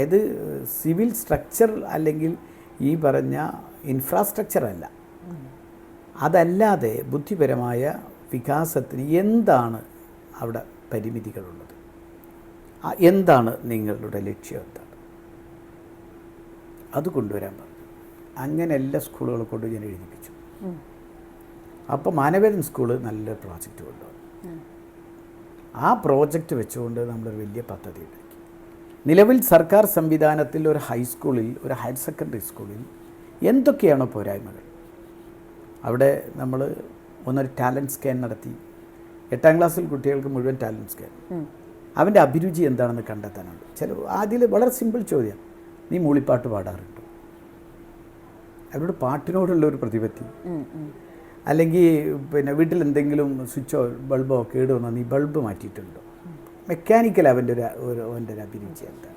അതായത് civil structure അല്ലെങ്കിൽ ഈ പറഞ്ഞ ഇൻഫ്രാസ്ട്രക്ചർ അല്ല, അതല്ലാതെ ബുദ്ധിപരമായ വികാസത്തിന് എന്താണ് അവിടെ പരിമിതികളുള്ളത്, എന്താണ് നിങ്ങളുടെ ലക്ഷ്യം, എന്താണ് അത് കൊണ്ടുവരാൻ പറഞ്ഞു. അങ്ങനെ എല്ലാ സ്കൂളുകളും കൊണ്ട് ഞാൻ എഴുതിപ്പിച്ചു. അപ്പോൾ മാനവേദൻ സ്കൂള് നല്ലൊരു പ്രോജക്റ്റ് കൊണ്ടുവന്നു. ആ പ്രോജക്റ്റ് വെച്ചുകൊണ്ട് നമ്മളൊരു വലിയ പദ്ധതി ഉണ്ടാക്കി. നിലവിൽ സർക്കാർ സംവിധാനത്തിൽ ഒരു ഹൈസ്കൂളിൽ, ഒരു ഹയർ സെക്കൻഡറി സ്കൂളിൽ എന്തൊക്കെയാണോ പോരായ്മകൾ, അവിടെ നമ്മൾ ഒന്നൊരു ടാലൻറ്റ് സ്കാൻ നടത്തി. 8ാം ക്ലാസ്സിൽ കുട്ടികൾക്ക് മുഴുവൻ ടാലൻറ്റ് സ്കാൻ, അവൻ്റെ അഭിരുചി എന്താണെന്ന് കണ്ടെത്താനുണ്ട്. ആദ്യം വളരെ സിമ്പിൾ ചോദ്യം, നീ മൂളിപ്പാട്ട് പാടാറുണ്ടോ? അവരോട് പാട്ടിനോടുള്ള ഒരു പ്രതിപത്തി. അല്ലെങ്കിൽ പിന്നെ വീട്ടിൽ എന്തെങ്കിലും സ്വിച്ചോ ബൾബോ കേട് വന്നാൽ നീ ബൾബ് മാറ്റിയിട്ടുണ്ടോ? മെക്കാനിക്കൽ അവൻ്റെ ഒരു അഭിരുചി എന്താണ്?